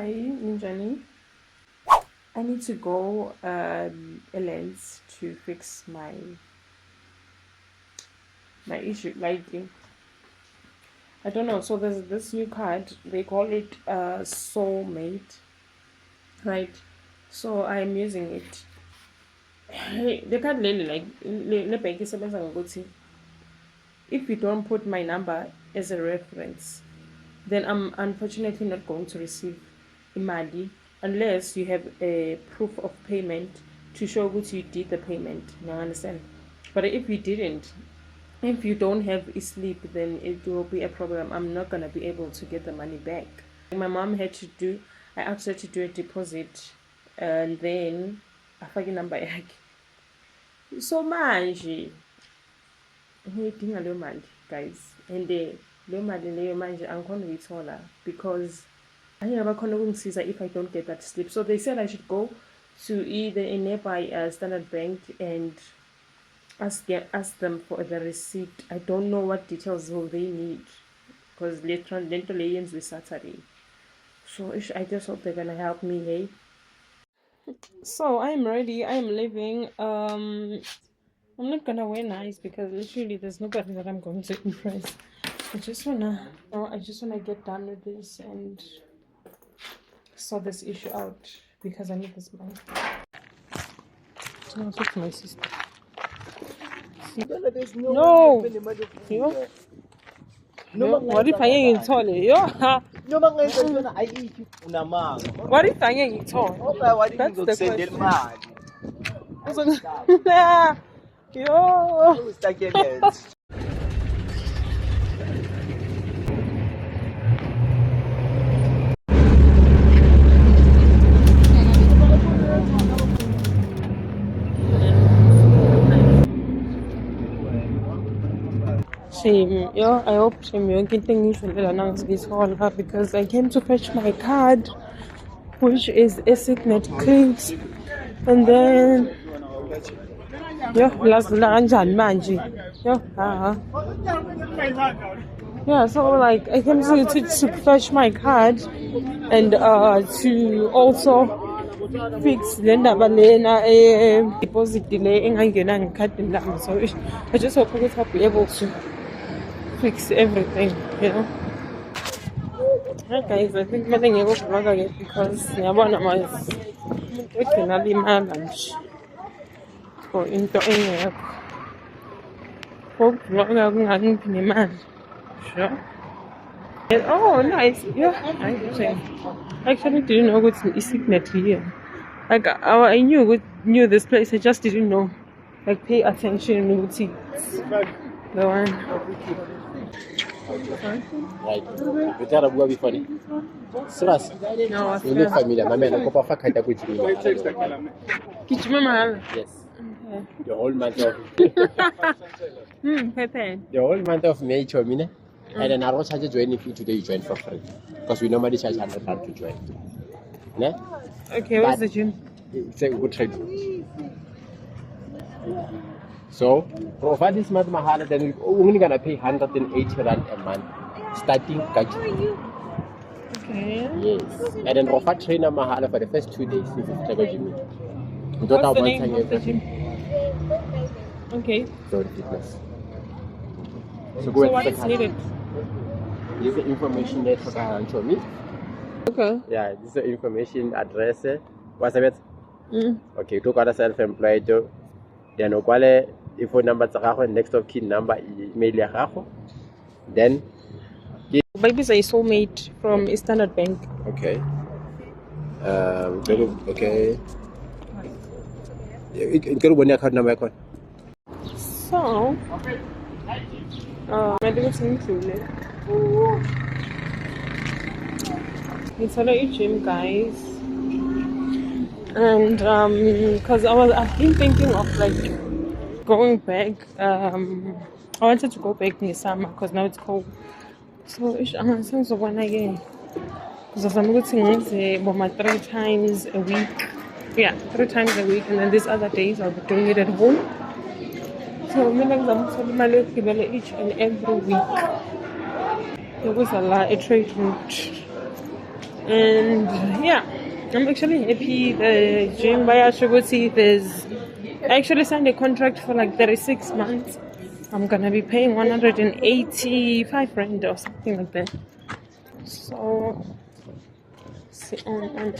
Hi, Ninjani. I need to go a lens to fix my issue. Like I don't know. So there's this new card. They call it Soulmate, right? So I'm using it. Hey, the card really like le bank isebenza ngokuthi if you don't put my number as a reference, then I'm unfortunately not going to receive imali unless you have a proof of payment to show that you did the payment. You understand? But if you didn't, if you don't have a sleep, then it will be a problem. I'm not gonna be able to get the money back. My mom had to do. I asked her to do a deposit, and then I forget number yakhe. So manje ngiyidinga leyo mali guys, and leyo mali leyo manje angikhona ukuyithola because angeke bakhona ukungisiza if I don't get that slip. So they said I should go to either a nearby Standard Bank and ask them for the receipt. I don't know what details will they need because later dental aliens with Saturday. So I just hope they're gonna help me, hey. So I'm ready. I'm leaving. I'm not gonna wear nice because literally there's nobody that I'm going to impress. I just wanna get done with this and sort this issue out because I need this money. So I'll talk to my sister. No. Yo. What if I ain't told you? What if I ain't told? That's the question. Yo. Shame, yeah, I hope shame you getting this all because I came to fetch my card, which is a Signet Clicks, and then last manje. Yeah, so like I came to fetch my card and to also fix the deposit delay so I just hope I'll be able to fix everything, you know. Hi guys, I think I'm going to vlog again because I want my lunch for into sure. Oh, nice. Yeah, I actually didn't know what's a Signet here. Like I knew this place. I just didn't know. Like pay attention to it. The one. Right. You tell them be funny. Serious? No, you look familiar. My man, I go for Kaita Kichimama. Yes. The whole month of Pepe. the whole month of May, Chomine. And then I was charged joining fee today. You join for free because we normally charge £100 to join. Ne? Okay, what's the gym? It's a good trade. So, for this month, Mahala, then we're only gonna pay R180 a month, starting Kaju. Okay. Yes. And then offer trainer Mahala for the first 2 days. What's the name of the gym? Okay. Zone Fitness. So what is needed? This is the information that for me. Okay. Yeah, this is the information address. What's it? Okay, to call self-employed. Then you call the phone number, next of kin number, email. Then Baby's a soulmate from Standard Bank. okay. Okay. You can go account number. So, I think it's included. It's a little gym, guys. And because I've been thinking of like going back. I wanted to go back in the summer because now it's cold. So I'm sense of one again. Because I'm going to my 3 times a week. Yeah, 3 times a week, and then these other days I'll be doing it at home. So I'm going each and every week. There was a lot of trade route. And yeah, I'm actually happy. The gym by Ashuguti, I actually signed a contract for like 36 months. I'm gonna be paying 185 rand or something like that. So, see, on.